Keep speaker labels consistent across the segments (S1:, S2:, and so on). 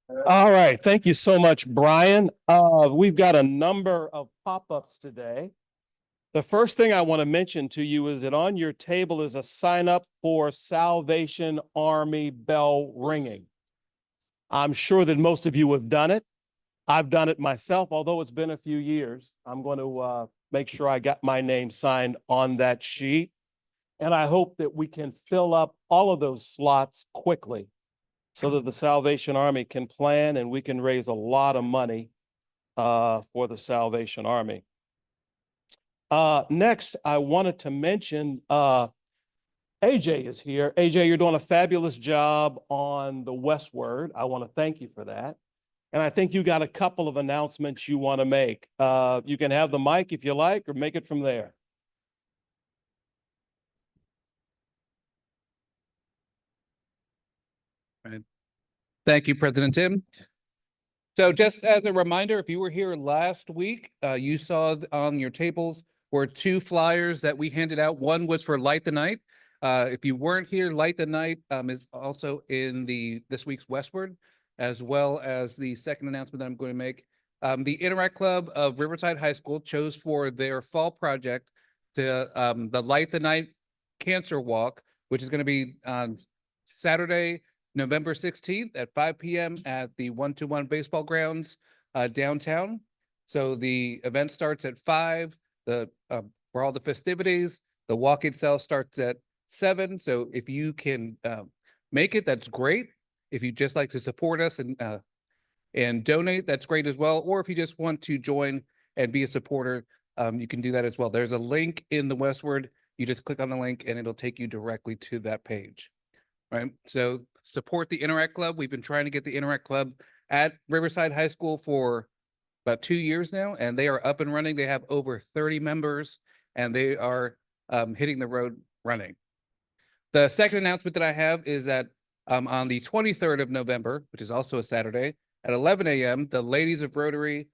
S1: All right. Thank you so much, Brian. We've got a number of pop-ups today. The first thing I want to mention to you is that on your table is a sign up for Salvation Army bell ringing. I'm sure that most of you have done it. I've done it myself, although it's been a few years. I'm going to make sure I got my name signed on that sheet. And I hope that we can fill up all of those slots quickly so that the Salvation Army can plan and we can raise a lot of money for the Salvation Army. Next, I wanted to mention AJ is here. AJ, you're doing a fabulous job on the Westward. I want to thank you for that. And I think you got a couple of announcements you want to make. You can have the mic if you like, or make it from there.
S2: Right. Thank you, President Tim. So just as a reminder, if you were here last week, you saw on your tables were two flyers that we handed out. One was for Light the Night. If you weren't here, Light the Night is also in this week's Westward, as well as the second announcement that I'm going to make. The Interact Club of Riverside High School chose for their fall project to the Light the Night Cancer Walk, which is going to be on Saturday, November 16th at 5 p.m. at the 121 baseball grounds downtown. So the event starts at 5. For all the festivities, the walk itself starts at 7. So if you can make it, that's great. If you just like to support us and donate, that's great as well. Or if you just want to join and be a supporter, you can do that as well. There's a link in the Westward. You just click on the link and it'll take you directly to that page. Right. So support the Interact Club. We've been trying to get the Interact Club at Riverside High School for about 2 years now, and they are up and running. They have over 30 members, and they are hitting the road running. The second announcement that I have is that on the 23rd of November, which is also a Saturday, at 11 a.m., the Ladies of Rotary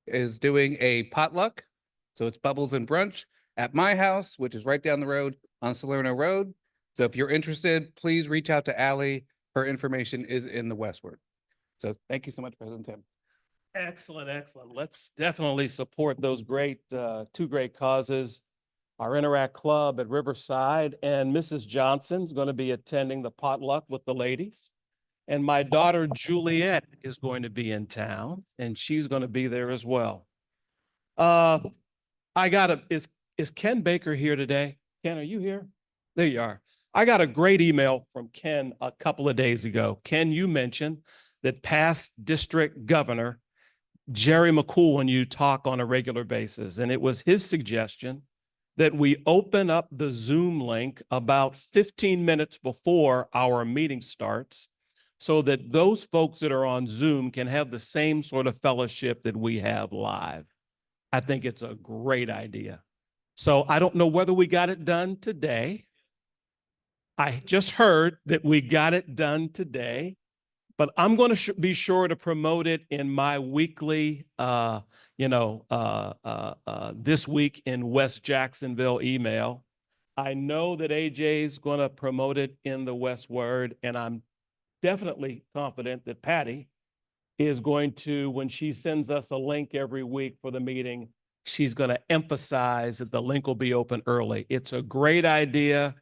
S2: is doing a potluck. So it's Bubbles and Brunch at my house, which is right down the road on Salerno Road. So if you're interested, please reach out to Allie. Her information is in the Westward. So thank you so much, President Tim.
S1: Excellent, excellent. Let's definitely support those two great causes. Our Interact Club at Riverside, and Mrs. Johnson's going to be attending the potluck with the ladies. And my daughter Juliet is going to be in town, and she's going to be there as well. Is Ken Baker here today? Ken, are you here? There you are. I got a great email from Ken a couple of days ago. Ken, you mentioned that past district governor Jerry McCool and you talk on a regular basis, and it was his suggestion that we open up the Zoom link about 15 minutes before our meeting starts so that those folks that are on Zoom can have the same sort of fellowship that we have live. I think it's a great idea. So I don't know whether we got it done today. I just heard that we got it done today, but I'm going to be sure to promote it in my weekly, this week in West Jacksonville email. I know that AJ's going to promote it in the Westward, and I'm definitely confident that Patty is going to, when she sends us a link every week for the meeting, she's going to emphasize that the link will be open early. It's a great idea,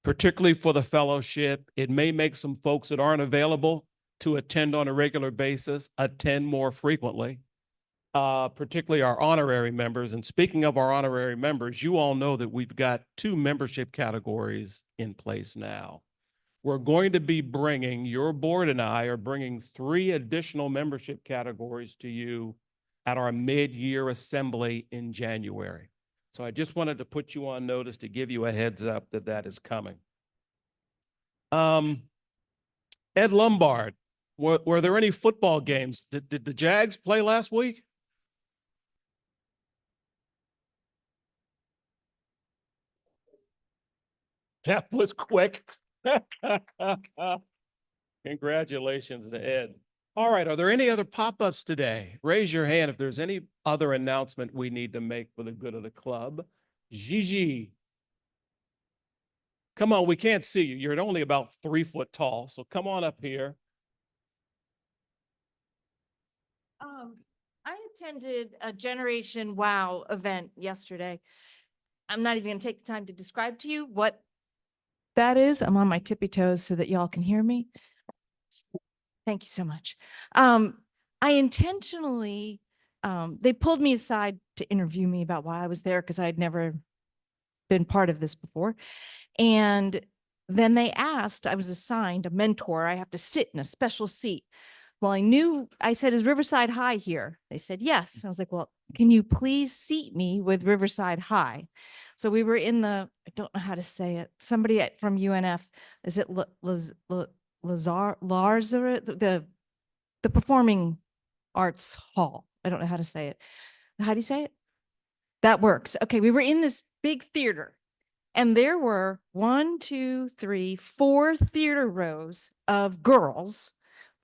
S1: particularly for the fellowship. It may make some folks that aren't available to attend on a regular basis attend more frequently, particularly our honorary members. And speaking of our honorary members, you all know that we've got 2 membership categories in place now. We're going to be bringing, your board and I are bringing 3 additional membership categories to you at our mid-year assembly in January. So I just wanted to put you on notice to give you a heads up that that is coming. Ed Lombard, were there any football games? Did the Jags play last week? That was quick. Congratulations to Ed. All right, are there any other pop-ups today? Raise your hand if there's any other announcement we need to make for the good of the club. Gigi. Come on, we can't see you. You're only about 3 foot tall, so come on up here.
S3: I attended a Generation Wow event yesterday. I'm not even gonna take the time to describe to you what that is. I'm on my tippy toes so that y'all can hear me. Thank you so much. I intentionally, they pulled me aside to interview me about why I was there because I had never been part of this before. And then they asked, I was assigned a mentor. I have to sit in a special seat. Well, I said, is Riverside High here? They said, yes. I was like, well, can you please seat me with Riverside High? So we were in I don't know how to say it. Somebody from UNF, is it Lazar, the Performing Arts Hall. I don't know how to say it. How do you say it? That works. Okay, we were in this big theater. And there were 1, 2, 3, 4 theater rows of girls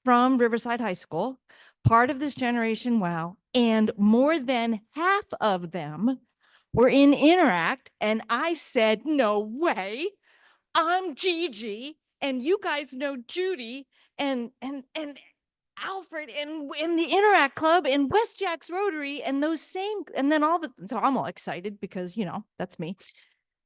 S3: from Riverside High School, part of this Generation Wow, and more than half of them were in Interact. And I said, no way, I'm Gigi, and you guys know Judy and Alfred and in the Interact Club and Westjax Rotary and those same, and then so I'm all excited because, that's me.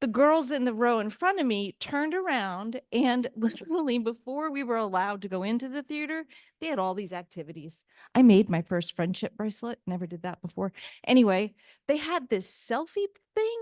S3: The girls in the row in front of me turned around and literally before we were allowed to go into the theater, they had all these activities. I made my first friendship bracelet, never did that before. Anyway, they had this selfie thing,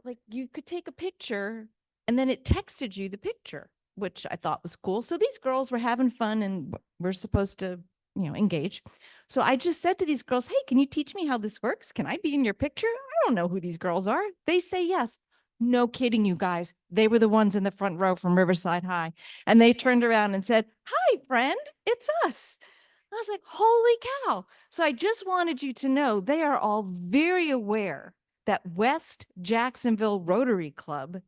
S3: like you could take a picture and then it texted you the picture, which I thought was cool. So these girls were having fun and we're supposed to, engage. So I just said to these girls, hey, can you teach me how this works? Can I be in your picture? I don't know who these girls are. They say yes. No kidding, you guys. They were the ones in the front row from Riverside High. And they turned around and said, hi, friend, it's us. I was like, holy cow. So I just wanted you to know they are all very aware that West Jacksonville Rotary Club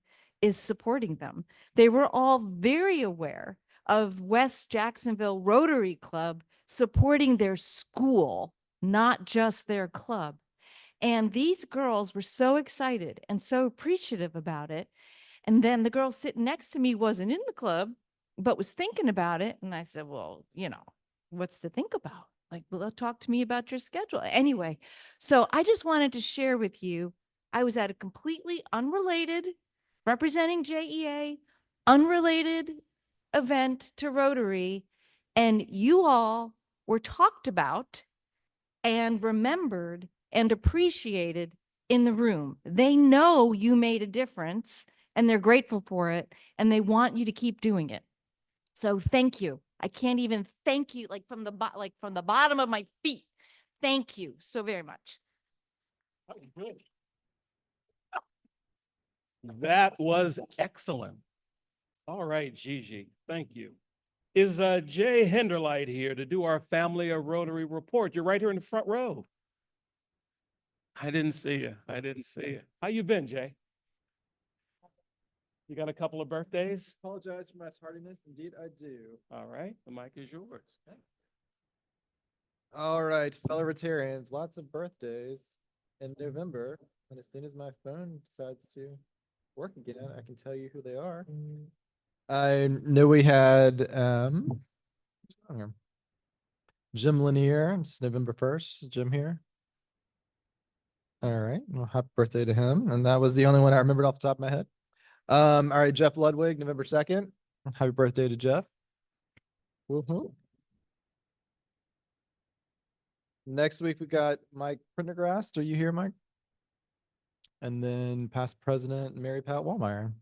S3: is supporting them. They were all very aware of West Jacksonville Rotary Club supporting their school, not just their club. And these girls were so excited and so appreciative about it. And then the girl sitting next to me wasn't in the club, but was thinking about it. And I said, well, what's to think about? Like, well, talk to me about your schedule. Anyway, so I just wanted to share with you, I was at a completely unrelated, representing JEA, unrelated event to Rotary, and you all were talked about and remembered and appreciated in the room. They know you made a difference and they're grateful for it and they want you to keep doing it. So thank you. I can't even thank you from the bottom of my feet. Thank you so very much.
S1: That was excellent. All right, Gigi, thank you. Is Jay Henderlight here to do our Family of Rotary report? You're right here in the front row. I didn't see you. I didn't see you. How you been, Jay? You got a couple of birthdays?
S4: Apologize for my tardiness. Indeed, I do.
S1: All right, the mic is yours.
S4: All right, fellow Rotarians, lots of birthdays in November. And as soon as my phone decides to work again, I can tell you who they are. I know we had Jim Lanier. It's November 1st. Jim here. All right. Well, happy birthday to him. And that was the only one I remembered off the top of my head. All right, Jeff Ludwig, November 2nd. Happy birthday to Jeff. Woohoo. Next week we got Mike Prendergast. Are you here, Mike? And then past president Mary Pat Wallmeyer.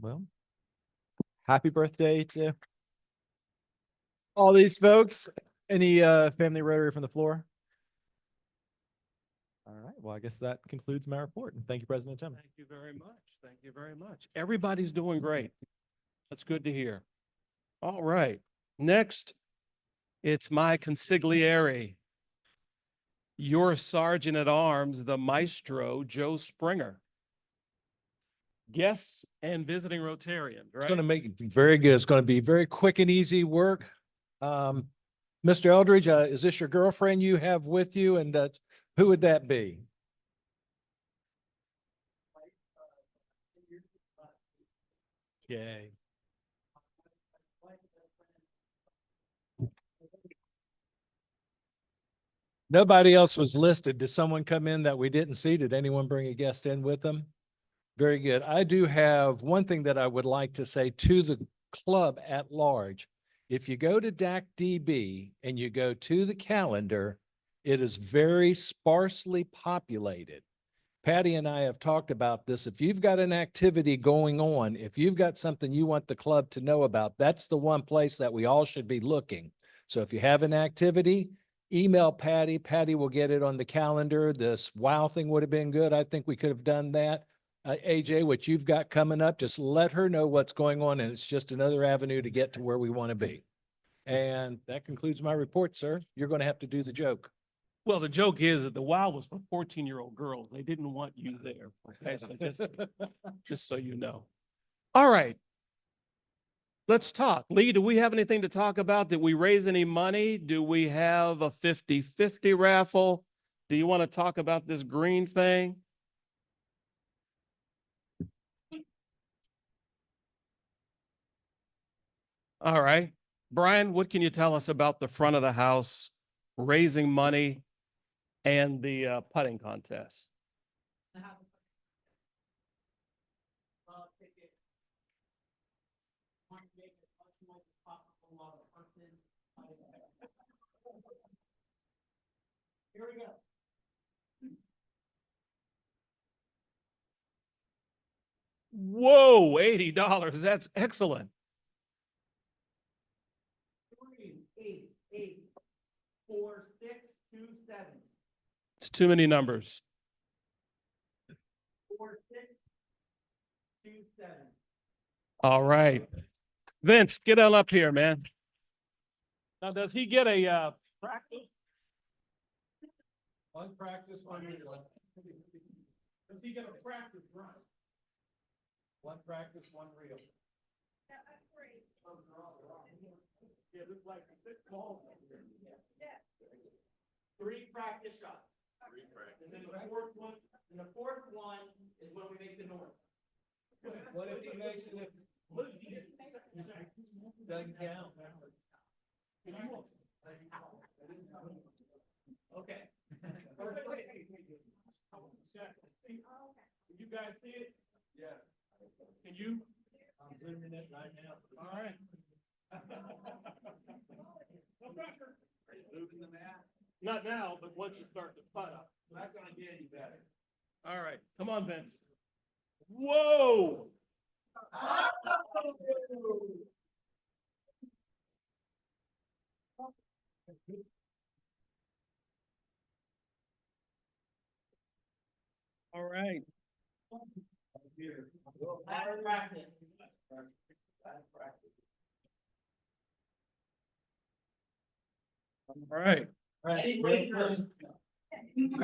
S4: Well, happy birthday to all these folks. Any family Rotary from the floor? All right. Well, I guess that concludes my report. And thank you, President Tim.
S1: Thank you very much. Thank you very much. Everybody's doing great. That's good to hear. All right. Next, it's my consigliere, your Sergeant at Arms, the Maestro, Joe Springer. Guests and visiting Rotarians,
S5: It's
S1: right?
S5: going to make it very good. It's going to be very quick and easy work. Mr. Eldredge, is this your girlfriend you have with you? And who would that be? Okay. Nobody else was listed. Did someone come in that we didn't see? Did anyone bring a guest in with them? Very good. I do have one thing that I would like to say to the club at large. If you go to DAC-DB and you go to the calendar, it is very sparsely populated. Patty and I have talked about this. If you've got an activity going on, if you've got something you want the club to know about, that's the one place that we all should be looking. So if you have an activity, email Patty. Patty will get it on the calendar. This WOW thing would have been good. I think we could have done that. AJ, what you've got coming up, just let her know what's going on, and it's just another avenue to get to where we want to be. And that concludes my report, sir. You're going to have to do the joke.
S1: Well, the joke is that the WOW was for 14-year-old girls. They didn't want you there. Okay, so just so you know. All right. Let's talk. Lee, do we have anything to talk about? Did we raise any money? Do we have a 50-50 raffle? Do you want to talk about this green thing? All right. Brian, what can you tell us about the front of the house, raising money, and the putting contest? Here we go. Whoa, $80. That's excellent. 3, 8, 8, 4, 6, 2, 7. It's too many numbers. 4, 6, 2, 7. All right. Vince, get on up here, man. Now, does he get a practice? One practice, one reel. Does he get a practice run? One practice, one reel. Yeah, that's great. Yeah, looks like 6 balls. Yeah. 3 practice shots. 3 practice. And then the fourth one is when we make the noise. What if he makes it? Doesn't count. Okay. You guys see it? Yeah. Can you? I'm zooming it right now. All right. No pressure. Are you moving the mat? Not now, but once you start to putt up. That's gonna get any better. All right, come on, Vince. Whoa! All right. All right.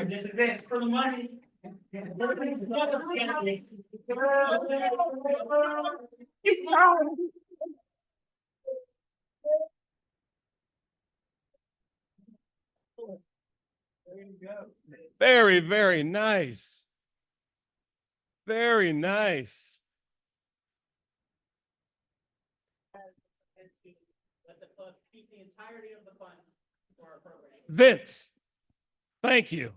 S6: This is it for the money.
S1: Very, very nice. Very nice.
S6: Let the club keep the entirety of the fund for our program.
S1: Vince, thank you.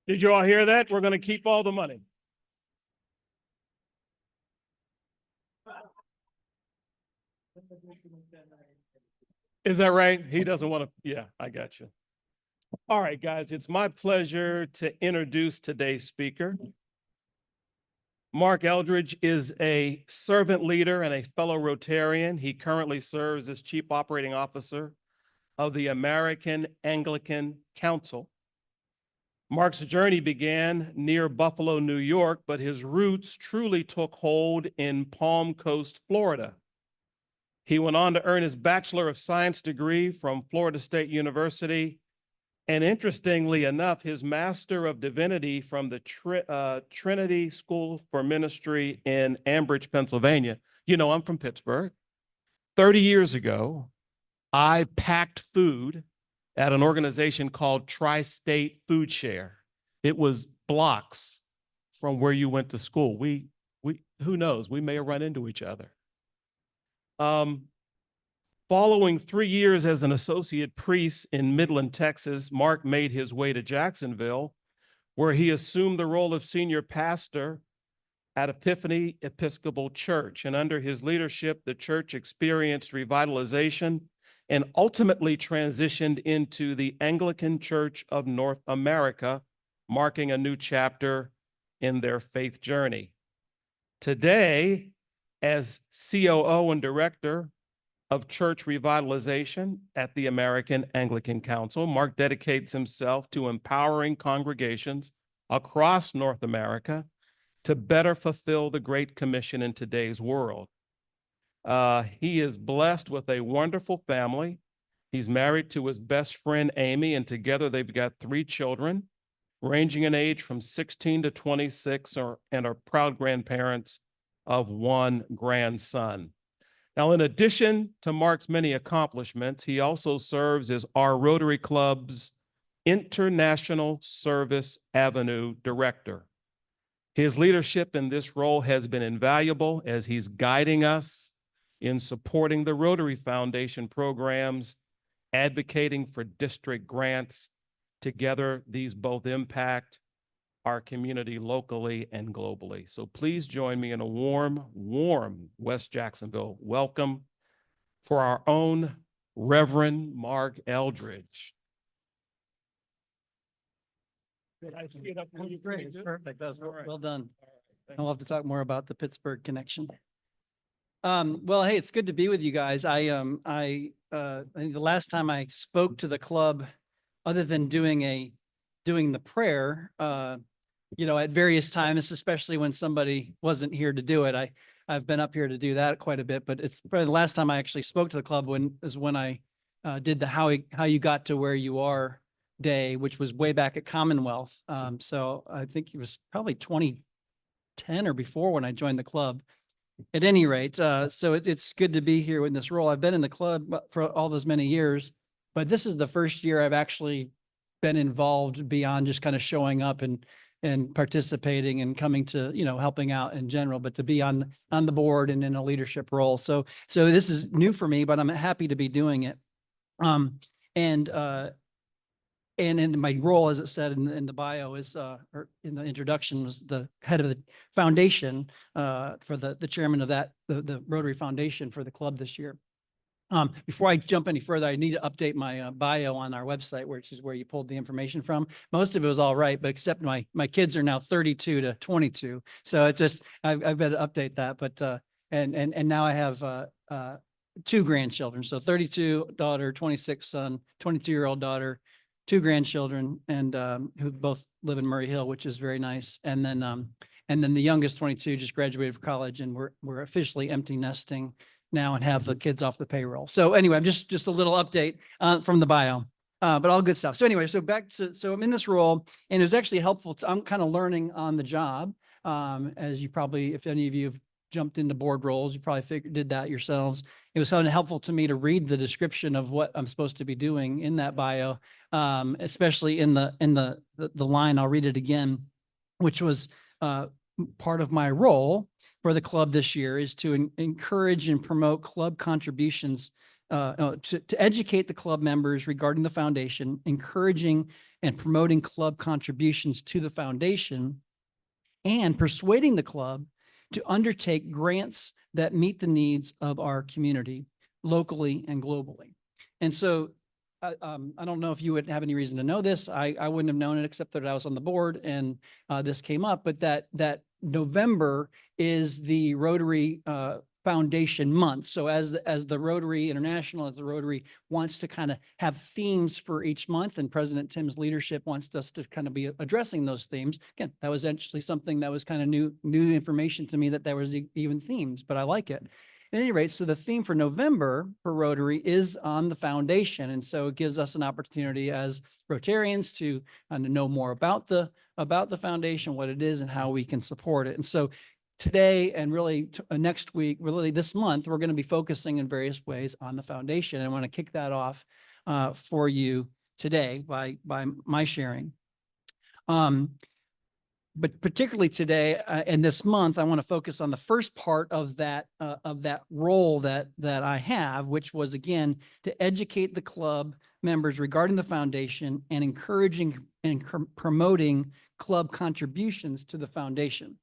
S1: Did you all hear that? We're going to keep all the money. Is that right? He doesn't want to. Yeah, I got you. All right, guys, it's my pleasure to introduce today's speaker. Mark Eldredge is a servant leader and a fellow Rotarian. He currently serves as Chief Operating Officer of the American Anglican Council. Mark's journey began near Buffalo, New York, but his roots truly took hold in Palm Coast, Florida. He went on to earn his Bachelor of Science degree from Florida State University, and interestingly enough, his Master of Divinity from the Trinity School for Ministry in Ambridge, Pennsylvania. You know, I'm from Pittsburgh. 30 years ago, I packed food at an organization called Tri-State Food Share. It was blocks from where you went to school. Who knows? We may have run into each other. Following 3 years as an associate priest in Midland, Texas, Mark made his way to Jacksonville, where he assumed the role of senior pastor at Epiphany Episcopal Church. And under his leadership, the church experienced revitalization and ultimately transitioned into the Anglican Church of North America, marking a new chapter in their faith journey. Today, as COO and director of church revitalization at the American Anglican Council, Mark dedicates himself to empowering congregations across North America to better fulfill the Great Commission in today's world. He is blessed with a wonderful family. He's married to his best friend, Amy, and together they've got 3 children, ranging in age from 16 to 26, and are proud grandparents of 1 grandson. Now, in addition to Mark's many accomplishments, he also serves as our Rotary Club's International Service Avenue Director. His leadership in this role has been invaluable as he's guiding us in supporting the Rotary Foundation programs, advocating for district grants. Together, these both impact our community locally and globally. So please join me in a warm, warm West Jacksonville welcome for our own Reverend Mark Eldredge.
S7: Great, it's perfect. That was
S1: All right.
S7: well done.
S1: Thank
S7: I'll have to talk more about the Pittsburgh connection. Well, hey, it's good to be with you guys. I think the last time I spoke to the club, other than doing the prayer, at various times, especially when somebody wasn't here to do it, I've been up here to do that quite a bit, but it's probably the last time I actually spoke to the club when I did the how you got to where you are day, which was way back at Commonwealth. So I think it was probably 2010 or before when I joined the club. At any rate, so it's good to be here in this role. I've been in the club for all those many years, but this is the first year I've actually been involved beyond just kind of showing up and participating and coming to, helping out in general, but to be on the board and in a leadership role. So this is new for me, but I'm happy to be doing it. And in my role, as it said in the bio, is or in the introduction, was the head of the foundation for the chairman of the Rotary Foundation for the club this year. Before I jump any further, I need to update my bio on our website, which is where you pulled the information from. Most of it was all right, but except my kids are now 32 to 22, so it's just I've got to update that. But and now I have 2 grandchildren, so 32 daughter, 26 son, 22-year-old daughter, 2 grandchildren, and who both live in Murray Hill, which is very nice. And then the youngest 22 just graduated from college, and we're officially empty nesting now and have the kids off the payroll. So anyway, I'm just a little update from the bio, but all good stuff. So anyway, so I'm in this role, and it was actually helpful. I'm kind of learning on the job, as you probably, if any of you have jumped into board roles, you probably did that yourselves. It was so helpful to me to read the description of what I'm supposed to be doing in that bio, especially in the line. I'll read it again, which was part of my role for the club this year is to encourage and promote club contributions, to educate the club members regarding the foundation, encouraging and promoting club contributions to the foundation, and persuading the club to undertake grants that meet the needs of our community locally and globally. And so I don't know if you would have any reason to know this. I wouldn't have known it except that I was on the board and this came up, but that November is the Rotary Foundation month. So as the Rotary International, as the Rotary wants to kind of have themes for each month, and President Tim's leadership wants us to kind of be addressing those themes. Again, that was actually something that was kind of new information to me, that there was even themes, but I like it. At any rate, so the theme for November for Rotary is on the foundation. And so it gives us an opportunity as Rotarians to know more about the foundation, what it is, and how we can support it. And so today and really next week, really this month, we're going to be focusing in various ways on the foundation. And I want to kick that off for you today by my sharing. but particularly today and this month, I want to focus on the first part of that role that I have, which was again to educate the club members regarding the foundation and encouraging and promoting club contributions to the foundation.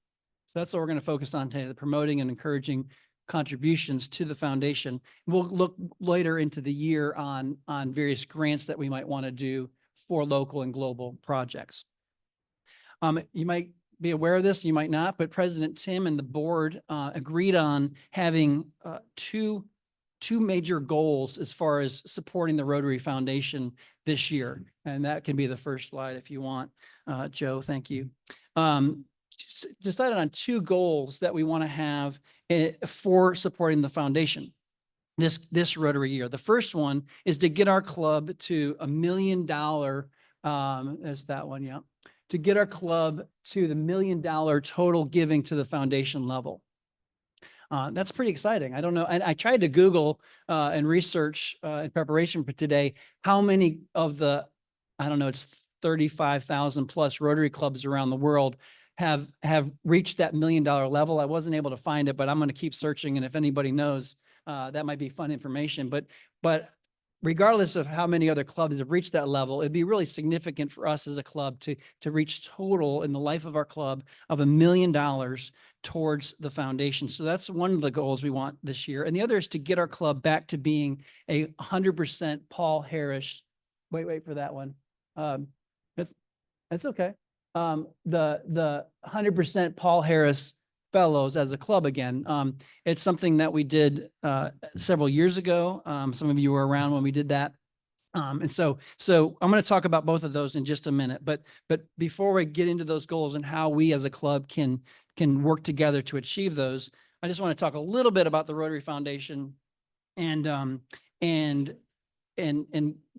S7: So that's what we're going to focus on today: the promoting and encouraging contributions to the foundation. We'll look later into the year on various grants that we might want to do for local and global projects. You might be aware of this, you might not, but President Tim and the board agreed on having two major goals as far as supporting the Rotary Foundation this year. And that can be the first slide if you want, Joe, thank you. Decided on two goals that we want to have for supporting the foundation this Rotary year. The first one is to get our club to $1 million. There's that one, yeah. To get our club to the $1 million total giving to the foundation level. That's pretty exciting. I don't know. And I tried to Google and research in preparation for today, how many of the, I don't know, it's 35,000 plus Rotary clubs around the world have reached that $1 million level. I wasn't able to find it, but I'm going to keep searching. And if anybody knows, that might be fun information. But regardless of how many other clubs have reached that level, it'd be really significant for us as a club to reach total in the life of our club of $1 million towards the foundation. So that's one of the goals we want this year. And the other is to get our club back to being a 100% Paul Harris. Wait for that one. That's okay. The 100% Paul Harris Fellows as a club again. It's something that we did several years ago. Some of you were around when we did that. And so I'm going to talk about both of those in just a minute. But before we get into those goals and how we as a club can work together to achieve those, I just want to talk a little bit about the Rotary Foundation and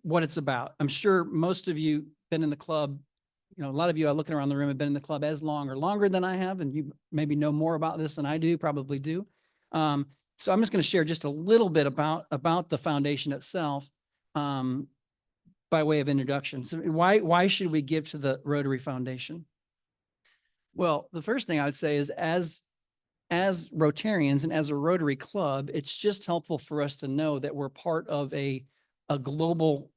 S7: what it's about. I'm sure most of you been in the club. You know, a lot of you are looking around the room have been in the club as long or longer than I have, and you maybe know more about this than I do, probably do. So I'm just going to share just a little bit about the foundation itself by way of introduction. So why should we give to the Rotary Foundation? Well, the first thing I would say is as Rotarians and as a Rotary Club, it's just helpful for us to know that we're part of a global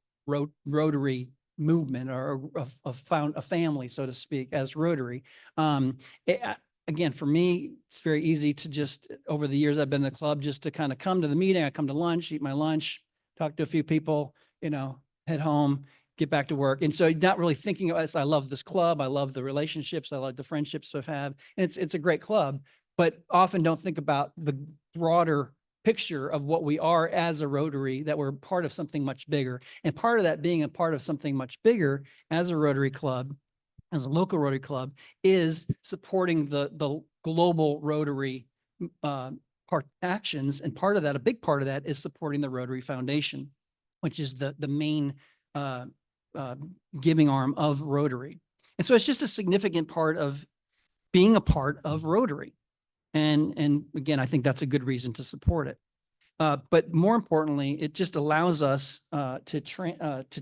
S7: Rotary movement or a family, so to speak, as Rotary. Again, for me, it's very easy to just, over the years I've been in the club, just to kind of come to the meeting. I come to lunch, eat my lunch, talk to a few people, head home, get back to work. And so not really thinking of us. I love this club. I love the relationships. I love the friendships I've had. And it's a great club, but often don't think about the broader picture of what we are as a Rotary, that we're part of something much bigger. And part of that being a part of something much bigger as a Rotary Club, as a local Rotary Club, is supporting the global Rotary actions. And part of that, a big part of that, is supporting the Rotary Foundation, which is the main giving arm of Rotary. And so it's just a significant part of being a part of Rotary. And again, I think that's a good reason to support it. But more importantly, it just allows us to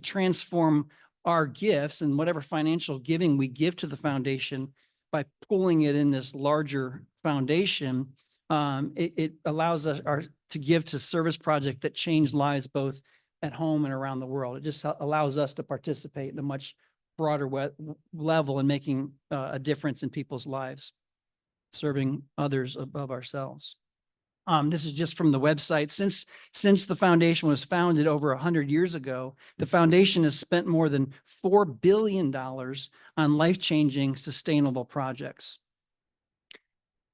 S7: transform our gifts and whatever financial giving we give to the foundation by pulling it in this larger foundation. It allows us to give to service projects that change lives both at home and around the world. It just allows us to participate in a much broader level in making a difference in people's lives, serving others above ourselves. This is just from the website. Since the foundation was founded over 100 years ago, the foundation has spent more than $4 billion on life-changing sustainable projects.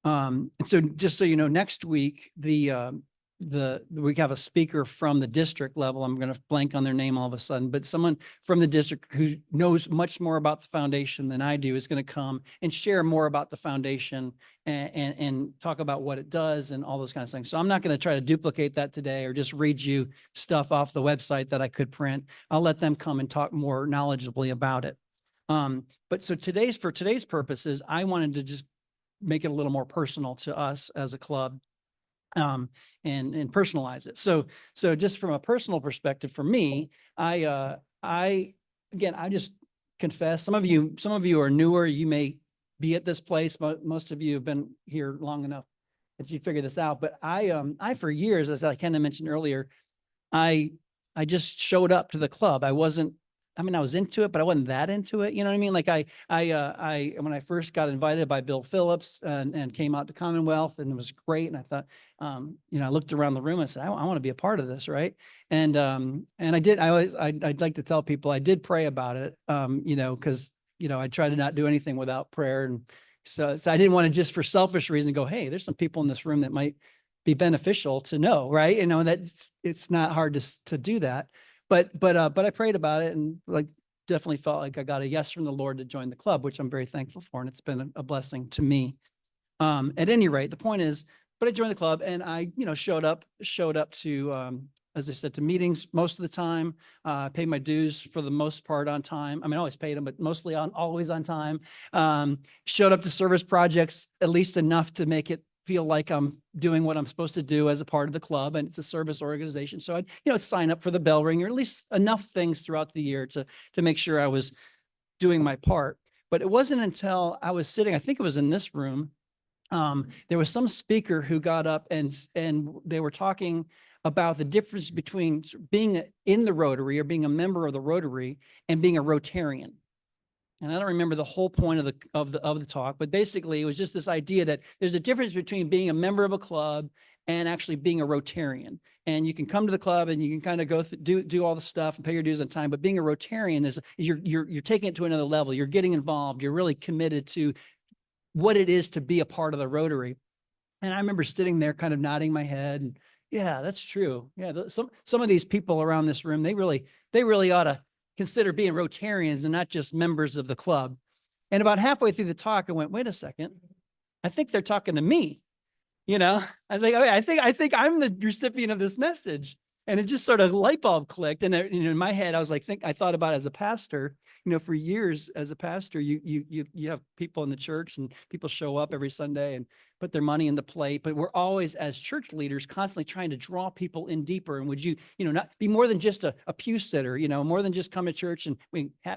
S7: And so just so you know, next week, we have a speaker from the district level. I'm going to blank on their name all of a sudden, but someone from the district who knows much more about the foundation than I do is going to come and share more about the foundation and talk about what it does and all those kinds of things. So I'm not going to try to duplicate that today or just read you stuff off the website that I could print. I'll let them come and talk more knowledgeably about it. But so for today's purposes, I wanted to just make it a little more personal to us as a club. And personalize it. So just from a personal perspective for me, I just confess, some of you are newer, you may be at this place. Most of you have been here long enough that you figure this out. But I for years, as I kind of mentioned earlier, I just showed up to the club. I was into it, but I wasn't that into it. You know what I mean? Like when I first got invited by Bill Phillips and came out to Commonwealth, and it was great. And I thought, I looked around the room and said, I want to be a part of this. Right. And I did, I'd like to tell people I did pray about it, cause I try to not do anything without prayer. And so I didn't want to just for selfish reason go, hey, there's some people in this room that might be beneficial to know. Right. That it's not hard to do that. But I prayed about it and definitely felt like I got a yes from the Lord to join the club, which I'm very thankful for. And it's been a blessing to me. At any rate, the point is, but I joined the club and I, showed up to, as I said, to meetings most of the time, paid my dues for the most part on time. I mean, I always paid them, but mostly always on time. Showed up to service projects, at least enough to make it feel like I'm doing what I'm supposed to do as a part of the club, and it's a service organization. So I'd sign up for the bell ringer, at least enough things throughout the year to make sure I was doing my part. But it wasn't until I was sitting, I think it was in this room, there was some speaker who got up and they were talking about the difference between being in the Rotary or being a member of the Rotary and being a Rotarian. And I don't remember the whole point of the talk, but basically it was just this idea that there's a difference between being a member of a club and actually being a Rotarian. And you can come to the club and you can kind of go do all the stuff and pay your dues on time. But being a Rotarian is you're taking it to another level. You're getting involved. You're really committed to what it is to be a part of the Rotary. And I remember sitting there kind of nodding my head and yeah, that's true. Yeah, some of these people around this room, they really ought to consider being Rotarians and not just members of the club. And about halfway through the talk, I went, wait a second. I think they're talking to me. I think I'm the recipient of this message. And it just sort of light bulb clicked. And in my head, I was like, I thought about it as a pastor, for years as a pastor, you have people in the church and people show up every Sunday and put their money in the plate. But we're always, as church leaders, constantly trying to draw people in deeper. And would you, not be more than just a pew sitter, more than just come to church. And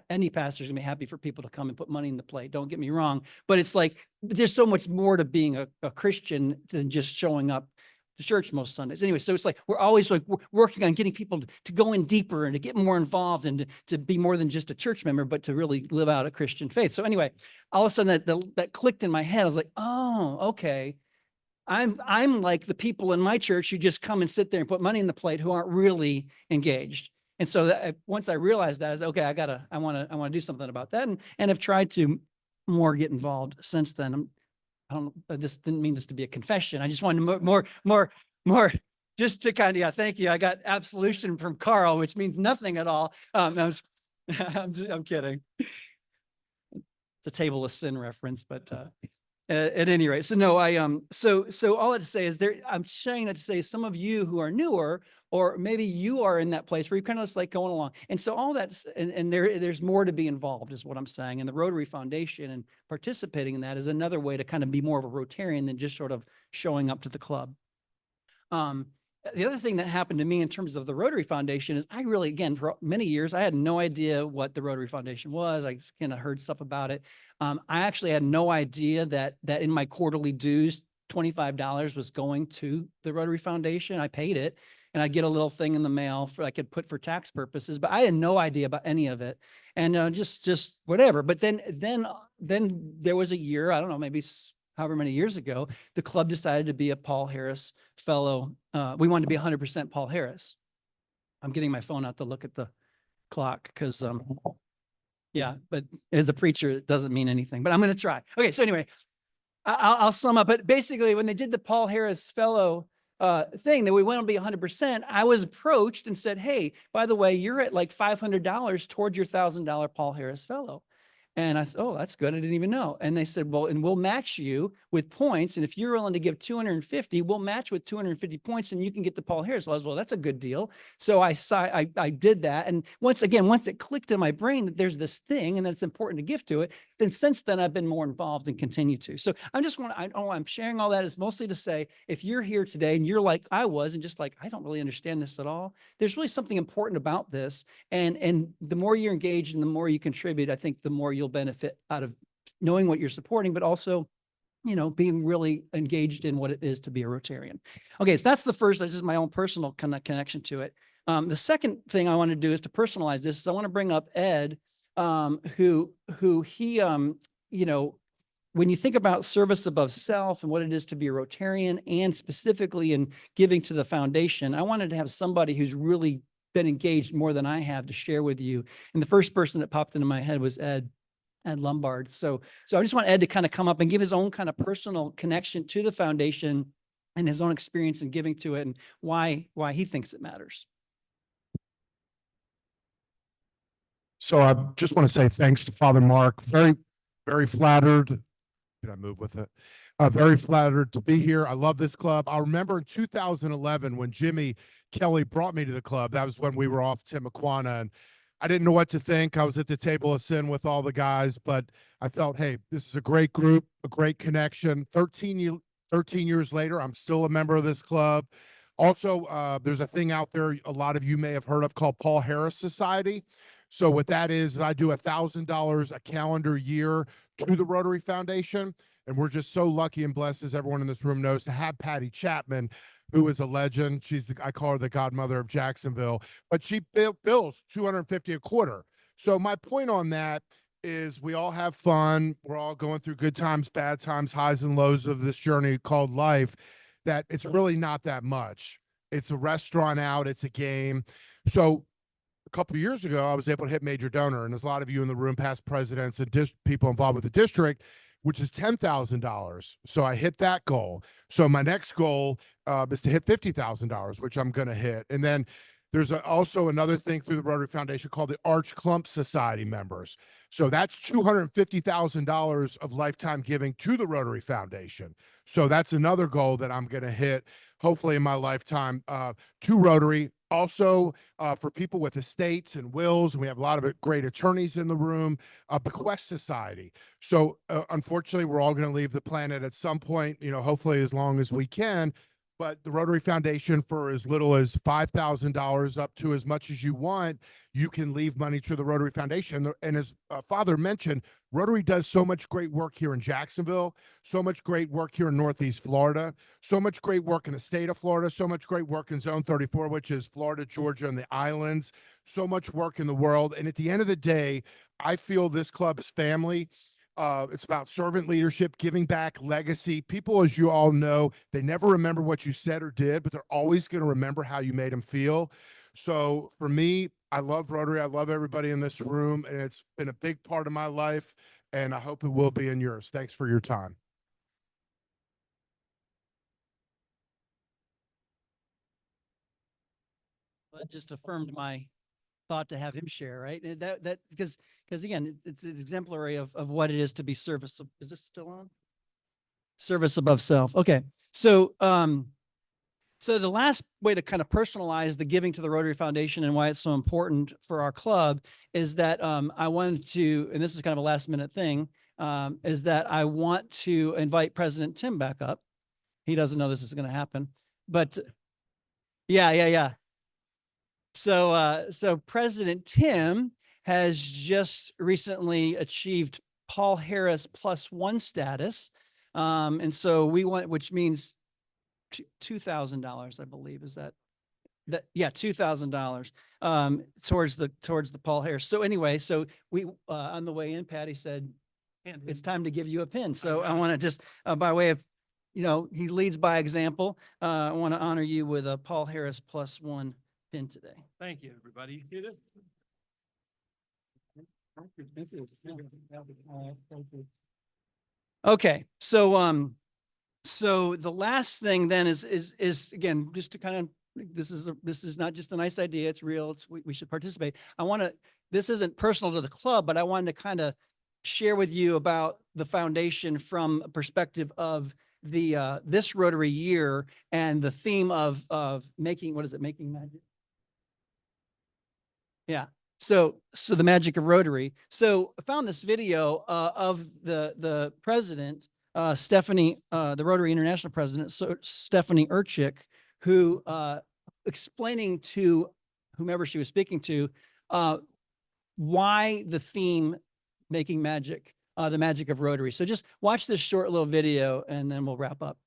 S7: any pastor's gonna be happy for people to come and put money in the plate. Don't get me wrong. But it's like, there's so much more to being a Christian than just showing up to church most Sundays. Anyway, so it's like we're always working on getting people to go in deeper and to get more involved and to be more than just a church member, but to really live out a Christian faith. So anyway, all of a sudden that clicked in my head. I was like, oh, okay. I'm like the people in my church who just come and sit there and put money in the plate who aren't really engaged. And so once I realized that, I was okay. I want to do something about that, and have tried to more get involved since then. I don't know, this didn't mean this to be a confession. I just wanted more, just to kind of, yeah, thank you. I got absolution from Carl, which means nothing at all. I'm kidding. It's a table of sin reference, but at any rate, so no, so all that to say is I'm sharing that to say some of you who are newer, or maybe you are in that place where you're kind of just like going along. And so all that, and there's more to be involved is what I'm saying. And the Rotary Foundation and participating in that is another way to kind of be more of a Rotarian than just sort of showing up to the club. The other thing that happened to me in terms of the Rotary Foundation is I really, again, for many years, I had no idea what the Rotary Foundation was. I just kind of heard stuff about it. I actually had no idea that in my quarterly dues, $25 was going to the Rotary Foundation. I paid it, and I'd get a little thing in the mail I could put for tax purposes, but I had no idea about any of it, and just whatever. But then there was a year, I don't know, maybe however many years ago, the club decided to be a Paul Harris fellow. We wanted to be 100% Paul Harris. I'm getting my phone out to look at the clock because, yeah, but as a preacher, it doesn't mean anything, but I'm going to try. Okay, so anyway, I'll sum up. But basically, when they did the Paul Harris fellow thing that we went to be 100%, I was approached and said, hey, by the way, you're at like $500 towards your $1,000 Paul Harris fellow. And I thought, oh, that's good. I didn't even know. And they said, well, and we'll match you with points. And if you're willing to give 250, we'll match with 250 points and you can get the Paul Harris. Well, that's a good deal. So I did that. And once it clicked in my brain that there's this thing and that it's important to give to it, then since then I've been more involved and continue to. So I'm sharing all that is mostly to say, if you're here today and you're like I was, and just like, I don't really understand this at all, there's really something important about this. And the more you're engaged and the more you contribute, I think the more you'll benefit out of knowing what you're supporting, but also, you know, being really engaged in what it is to be a Rotarian. Okay, so that's the first, that's just my own personal connection to it. The second thing I want to do is to personalize this. Is I want to bring up Ed, who he, you know, when you think about service above self and what it is to be a Rotarian, and specifically in giving to the foundation, I wanted to have somebody who's really been engaged more than I have to share with you. And the first person that popped into my head was Ed Lombard. So I just want Ed to kind of come up and give his own kind of personal connection to the foundation and his own experience in giving to it and why he thinks it matters.
S8: So I just want to say thanks to Father Mark. Very, very flattered. Can I move with it? Very flattered to be here. I love this club. I remember in 2011 when Jimmy Kelly brought me to the club. That was when we were off Timuquana, and I didn't know what to think. I was at the table of sin with all the guys, but I felt, hey, this is a great group, a great connection. 13 years later, I'm still a member of this club. Also, there's a thing out there a lot of you may have heard of called Paul Harris Society. So what that is I do $1,000 a calendar year to the Rotary Foundation. And we're just so lucky and blessed, as everyone in this room knows, to have Patty Chapman, who is a legend. I call her the godmother of Jacksonville, but she bills $250 a quarter. So my point on that is we all have fun. We're all going through good times, bad times, highs and lows of this journey called life, that it's really not that much. It's a restaurant out, it's a game. So a couple of years ago, I was able to hit major donor, and there's a lot of you in the room, past presidents and people involved with the district, which is $10,000. So I hit that goal. So my next goal is to hit $50,000, which I'm going to hit. And then there's also another thing through the Rotary Foundation called the Arch Clump Society members. So that's $250,000 of lifetime giving to the Rotary Foundation. So that's another goal that I'm going to hit, hopefully in my lifetime, to Rotary. Also, for people with estates and wills, and we have a lot of great attorneys in the room, Bequest Society. So unfortunately, we're all going to leave the planet at some point, you know, hopefully as long as we can. But the Rotary Foundation, for as little as $5,000 up to as much as you want, you can leave money to the Rotary Foundation. And as Father mentioned, Rotary does so much great work here in Jacksonville, so much great work here in Northeast Florida, so much great work in the state of Florida, so much great work in Zone 34, which is Florida, Georgia, and the islands, so much work in the world. And at the end of the day, I feel this club is family. It's about servant leadership, giving back, legacy. People, as you all know, they never remember what you said or did, but they're always going to remember how you made them feel. So for me, I love Rotary. I love everybody in this room, and it's been a big part of my life, and I hope it will be in yours. Thanks for your time.
S7: That just affirmed my thought to have him share, right? And that because again, it's exemplary of what it is to be service. Is this still on? Service above self. Okay. So so the last way to kind of personalize the giving to the Rotary Foundation and why it's so important for our club is that I wanted to, and this is kind of a last minute thing, is that I want to invite President Tim back up. He doesn't know this is going to happen, but yeah. So President Tim has just recently achieved Paul Harris +1 status. And so we want, which means $2,000, I believe, is that yeah, $2,000 towards the Paul Harris. So anyway, so we on the way in, Patty said, it's time to give you a pin. So I want to just by way of, you know, he leads by example. I want to honor you with a Paul Harris +1 pin today.
S1: Thank you, everybody. You see this?
S7: Okay, so so the last thing then is again, just to kind of, this is not just a nice idea, it's real, it's we should participate. This isn't personal to the club, but I wanted to kind of share with you about the foundation from a perspective of the this Rotary year and the theme of making, what is it, making magic? Yeah. So the magic of Rotary. So I found this video of the president, Stephanie, the Rotary International president, so Stephanie Urchik, who explaining to whomever she was speaking to why the theme making magic the magic of Rotary. So just watch this short little video and then we'll wrap up.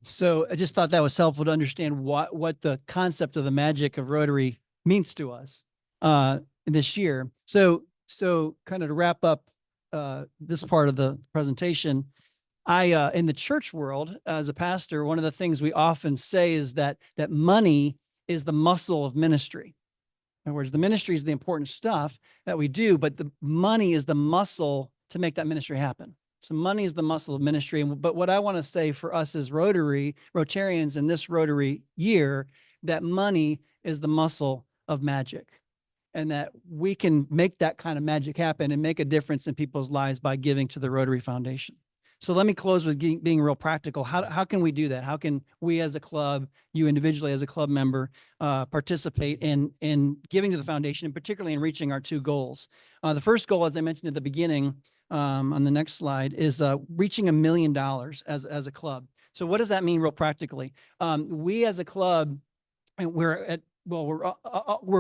S7: So I just thought that was helpful to understand what the concept of the magic of Rotary means to us this year. So kind of to wrap up this part of the presentation, I in the church world as a pastor, one of the things we often say is that money is the muscle of ministry. In other words, the ministry is the important stuff that we do, but the money is the muscle to make that ministry happen. So money is the muscle of ministry. But what I want to say for us as Rotarians in this Rotary year, that money is the muscle of magic, and that we can make that kind of magic happen and make a difference in people's lives by giving to the Rotary Foundation. So let me close with being real practical. How can we do that? How can we as a club, you individually as a club member, participate in giving to the foundation, and particularly in reaching our two goals? The first goal, as I mentioned at the beginning, on the next slide, is reaching $1 million as a club. So what does that mean real practically? We as a club, and we're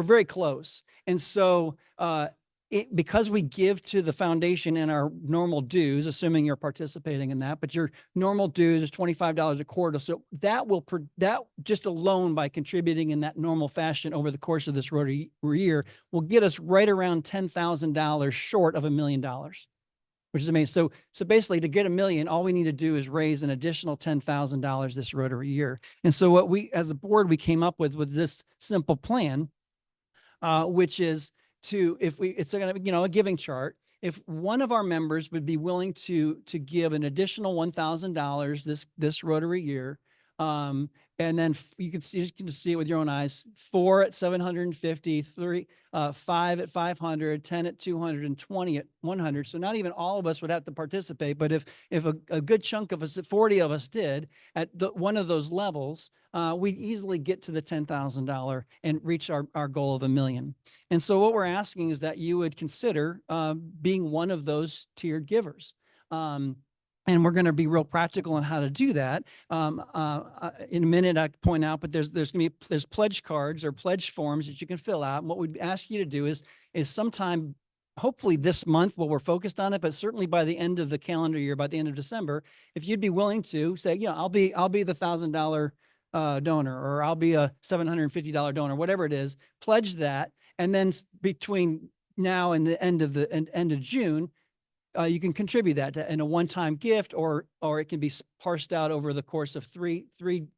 S7: very close. And so because we give to the foundation in our normal dues, assuming you're participating in that, but your normal dues is $25 a quarter. So that just alone by contributing in that normal fashion over the course of this Rotary year will get us right around $10,000 short of $1 million, which is amazing. So basically to get $1 million, all we need to do is raise an additional $10,000 this Rotary year. And so what we, as a board, we came up with this simple plan, which is it's a giving chart. If one of our members would be willing to give an additional $1,000 this Rotary year, and then you can see it with your own eyes, 4 at 750, 5 at 500, 10 at 200, and 20 at 100. So not even all of us would have to participate, but if a good chunk of us, 40 of us did at one of those levels, we'd easily get to the $10,000 and reach our goal of $1 million. And so what we're asking is that you would consider being one of those tiered givers. And we're going to be real practical on how to do that. In a minute, I point out, but there's pledge cards or pledge forms that you can fill out. And what we'd ask you to do is sometime hopefully this month while we're focused on it, but certainly by the end of the calendar year, by the end of December, if you'd be willing to say, I'll be the $1,000 donor, or I'll be a $750 donor, whatever it is, pledge that. And then between now and the end of June, you can contribute that in a one-time gift, or it can be parsed out over the course of three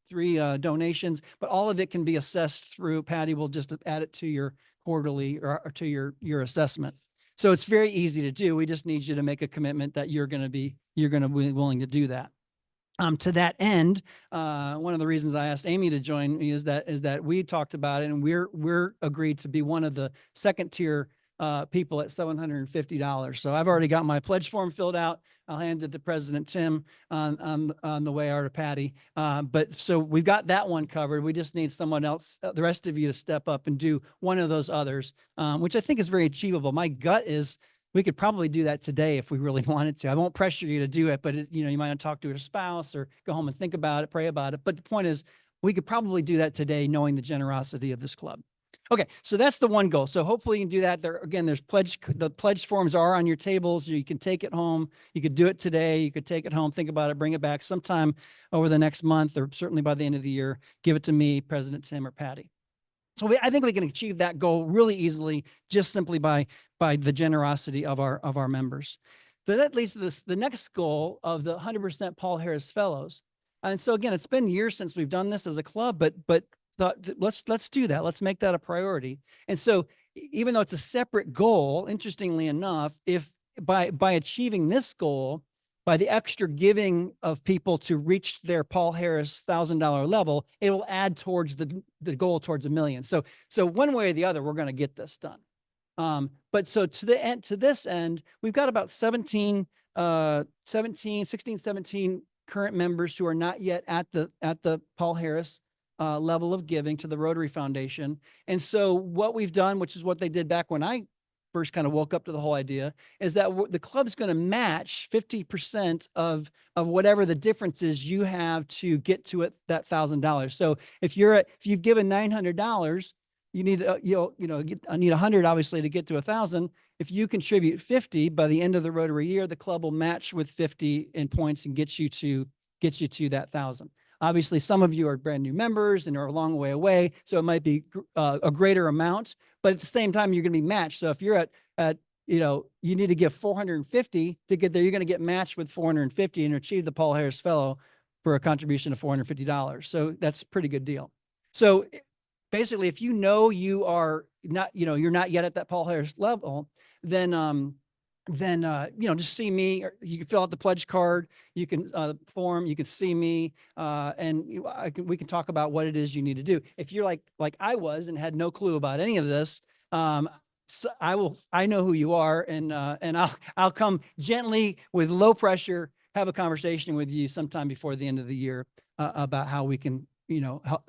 S7: donations. But all of it can be assessed through Patty. Will just add it to your quarterly or to your assessment. So it's very easy to do. We just need you to make a commitment that you're going to be willing to do that. To that end, one of the reasons I asked Amy to join me is that we talked about it, and we're agreed to be one of the second tier people at $750. So I've already got my pledge form filled out. I'll hand it to President Tim on the way over to Patty. But so we've got that one covered. We just need someone else, the rest of you, to step up and do one of those others, which I think is very achievable. My gut is we could probably do that today if we really wanted to. I won't pressure you to do it, but you might want to talk to your spouse or go home and think about it, pray about it. But the point is, we could probably do that today, knowing the generosity of this club. Okay, so that's the one goal. So hopefully you can do that. The pledge forms are on your tables. You can take it home. You could do it today. You could take it home, think about it, bring it back sometime over the next month, or certainly by the end of the year. Give it to me, President Tim, or Patty. So I think we can achieve that goal really easily, just simply by the generosity of our members. But that leads to the next goal of the 100% Paul Harris Fellows. And so again, it's been years since we've done this as a club, but thought, let's do that. Let's make that a priority. And so even though it's a separate goal, interestingly enough, if by achieving this goal, by the extra giving of people to reach their Paul Harris $1,000 level, it will add towards the goal towards $1 million. So one way or the other, we're going to get this done. But so to this end, we've got about 16, 17 current members who are not yet at the Paul Harris level of giving to the Rotary Foundation. And so what we've done, which is what they did back when I first kind of woke up to the whole idea, is that the club's going to match 50% of whatever the difference is you have to get to that $1,000. So if you've given $900, you need I need 100 obviously to get to 1,000. If you contribute 50 by the end of the Rotary year, the club will match with 50 in points and get you to that 1,000. Obviously, some of you are brand new members and are a long way away, so it might be a greater amount, but at the same time, you're going to be matched. So if you're you need to give 450 to get there, you're going to get matched with 450 and achieve the Paul Harris Fellow for a contribution of $450. So that's a pretty good deal. So basically, if you are not, you're not yet at that Paul Harris level, then just see me, or you can fill out the pledge card, you can form, you can see me, and we can talk about what it is you need to do. If you're like I was and had no clue about any of this, so I know who you are, and I'll come gently with low pressure, have a conversation with you sometime before the end of the year about how we can,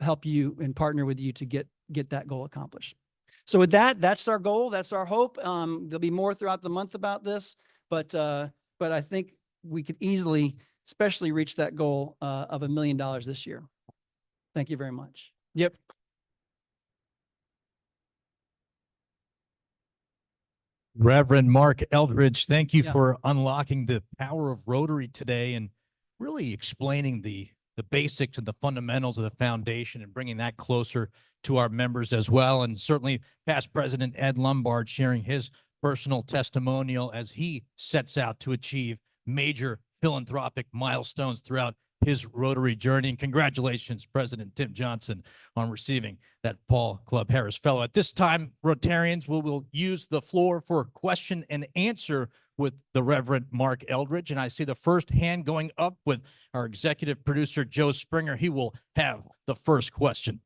S7: help you and partner with you to get that goal accomplished. So with that, that's our goal. That's our hope. There'll be more throughout the month about this, but I think we could easily, especially reach that goal of $1 million this year. Thank you very much. Yep.
S9: Reverend Mark Eldredge, thank you for unlocking the power of Rotary today and really explaining the basics and the fundamentals of the foundation and bringing that closer to our members as well. And certainly past President Ed Lombard sharing his personal testimonial as he sets out to achieve major philanthropic milestones throughout his Rotary journey. And congratulations, President Tim Johnson, on receiving that Paul Club Harris Fellow. At this time, Rotarians will use the floor for question and answer with the Reverend Mark Eldredge. And I see the first hand going up with our executive producer, Joe Springer. He will have the first question.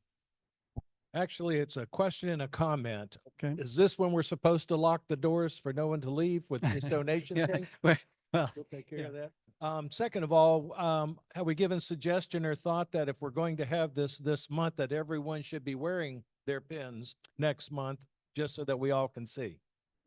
S5: Actually, it's a question and a comment.
S7: Okay.
S5: Is this when we're supposed to lock the doors for no one to leave with this donation thing?
S7: Well,
S5: We'll take care of that. Second of all, have we given suggestion or thought that if we're going to have this month, that everyone should be wearing their pins next month, just so that we all can see?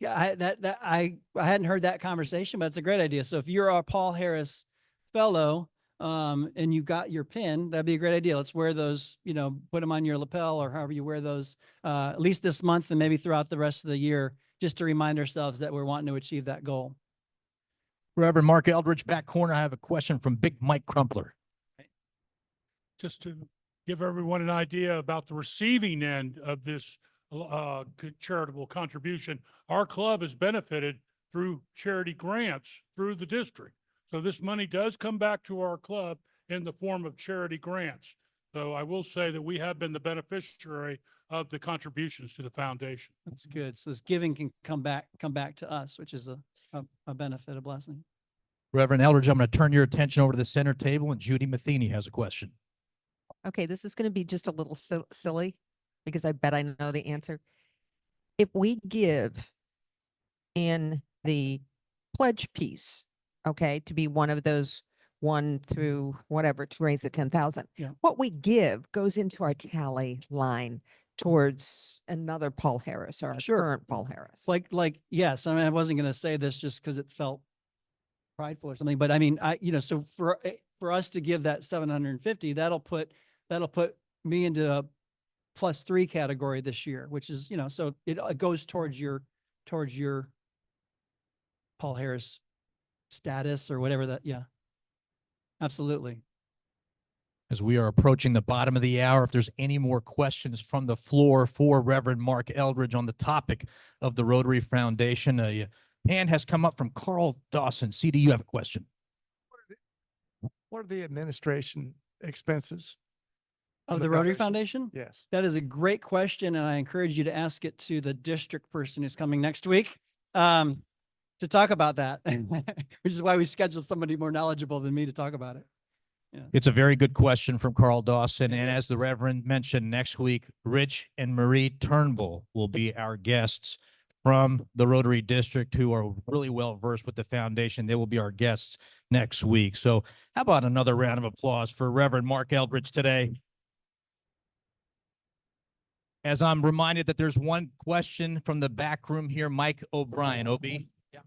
S7: yeah, I hadn't heard that conversation, but it's a great idea. So if you're a Paul Harris Fellow, and you've got your pin, that'd be a great idea. Let's wear those, you know, put them on your lapel or however you wear those, at least this month and maybe throughout the rest of the year, just to remind ourselves that we're wanting to achieve that goal.
S9: Reverend Mark Eldredge, back corner. I have a question from Big Mike Crumpler.
S10: Just to give everyone an idea about the receiving end of this charitable contribution, our club has benefited through charity grants through the district. So this money does come back to our club in the form of charity grants. So I will say that we have been the beneficiary of the contributions to the foundation.
S7: That's good. So this giving can come back to us, which is a benefit, a blessing.
S9: Reverend Eldredge, I'm going to turn your attention over to the center table, and Judy Matheny has a question.
S11: Okay, this is going to be just a little silly because I bet I know the answer. If we give in the pledge piece, okay, to be one of those 1 through whatever to raise the 10,000,
S7: Yeah.
S11: what we give goes into our tally line towards another Paul Harris or our
S7: Sure.
S11: current Paul Harris.
S7: Like, yes, I mean, I wasn't going to say this just because it felt prideful or something, but I mean, so for us to give that 750, that'll put me into a +3 category this year, which is, so it goes towards your Paul Harris status or whatever that. Yeah, absolutely.
S9: As we are approaching the bottom of the hour, if there's any more questions from the floor for Reverend Mark Eldredge on the topic of the Rotary Foundation, a hand has come up from Carl Dawson. CD, you have a question.
S12: What are the administration expenses
S7: Of the Rotary Foundation?
S12: Yes.
S7: That is a great question, and I encourage you to ask it to the district person who's coming next week to talk about that, which is why we scheduled somebody more knowledgeable than me to talk about it. Yeah.
S9: It's a very good question from Carl Dawson. And as the Reverend mentioned, next week, Rich and Marie Turnbull will be our guests from the Rotary District who are really well versed with the foundation. They will be our guests next week. So how about another round of applause for Reverend Mark Eldredge today? As I'm reminded that there's one question from the back room here, Mike O'Brien, OB.
S13: Yeah,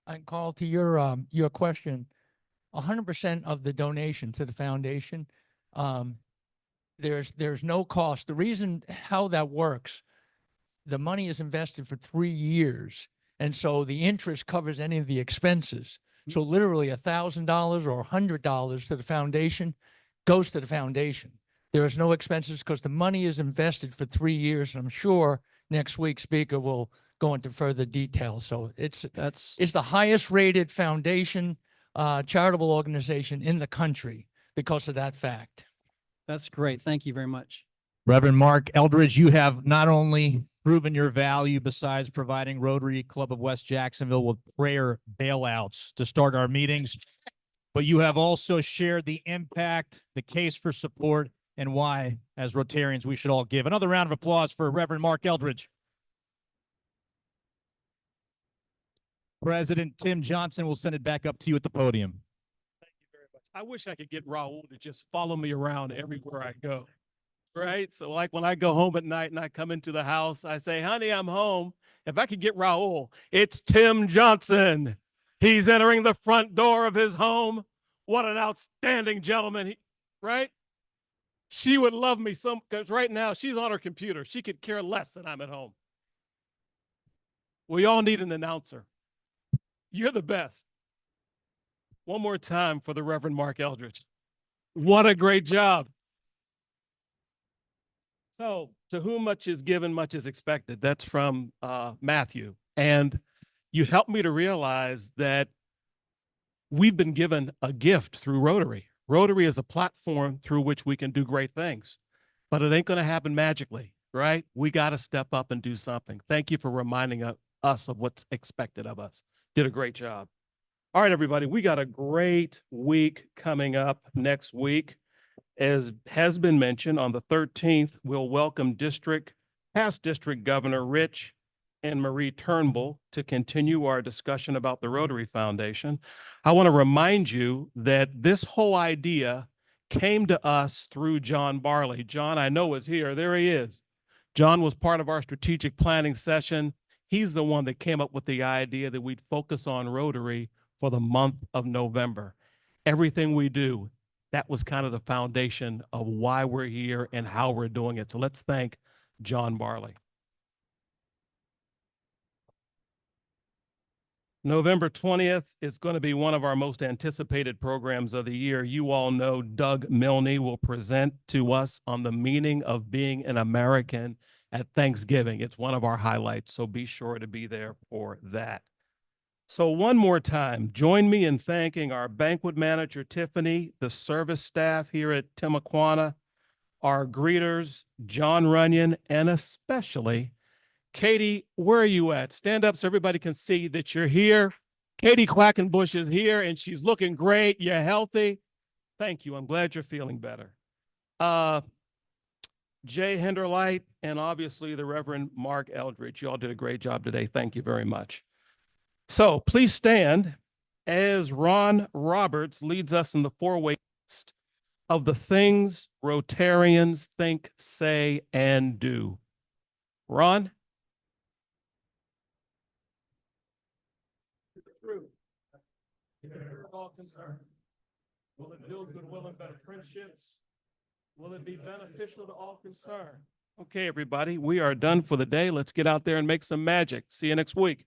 S13: and Carl, to your question, 100% of the donation to the foundation, there's no cost. The reason how that works, the money is invested for 3 years, and so the interest covers any of the expenses. So literally $1,000 or $100 to the foundation goes to the foundation. There is no expenses because the money is invested for 3 years. And I'm sure next week speaker will go into further detail. So it's the highest rated foundation, charitable organization in the country because of that fact.
S7: That's great. Thank you very much.
S9: Reverend Mark Eldredge, you have not only proven your value besides providing Rotary Club of West Jacksonville with prayer bailouts to start our meetings, but you have also shared the impact, the case for support, and why, as Rotarians, we should all give. Another round of applause for Reverend Mark Eldredge. President Tim Johnson will send it back up to you at the podium.
S1: Thank you very much. I wish I could get Raul to just follow me around everywhere I go. Right? So like when I go home at night and I come into the house, I say, honey, I'm home. If I could get Raul, it's Tim Johnson. He's entering the front door of his home. What an outstanding gentleman. Right? She would love me some, because right now she's on her computer. She could care less that I'm at home. We all need an announcer. You're the best. One more time for the Reverend Mark Eldredge. What a great job. So, to whom much is given, much is expected. That's from Matthew. And you helped me to realize that we've been given a gift through Rotary. Rotary is a platform through which we can do great things, but it ain't going to happen magically, right? We got to step up and do something. Thank you for reminding us of what's expected of us. Did a great job. All right, everybody, we got a great week coming up next week. As has been mentioned, on the 13th, we'll welcome past District Governor Rich and Marie Turnbull to continue our discussion about the Rotary Foundation. I want to remind you that this whole idea came to us through John Barley. John, I know, is here. There he is. John was part of our strategic planning session. He's the one that came up with the idea that we'd focus on Rotary for the month of November. Everything we do that was kind of the foundation of why we're here and how we're doing it. So let's thank John Barley. November 20th is going to be one of our most anticipated programs of the year. You all know Doug Milne will present to us on the meaning of being an American at Thanksgiving. It's one of our highlights, so be sure to be there for that. So one more time, join me in thanking our banquet manager, Tiffany, the service staff here at Timuquana, our greeters, John Runyon, and especially Katie, where are you at? Stand up so everybody can see that you're here. Katie Quackenbush is here and she's looking great. You're healthy. Thank you. I'm glad you're feeling better. Jay Henderlight and obviously the Reverend Mark Eldredge. You all did a great job today. Thank you very much. So please stand as Ron Roberts leads us in the four-way list of the things Rotarians think, say, and do. Ron? All concerned. Will it build goodwill and better friendships? Will it be beneficial to all concerned? Okay, everybody, we are done for the day. Let's get out there and make some magic. See you next week.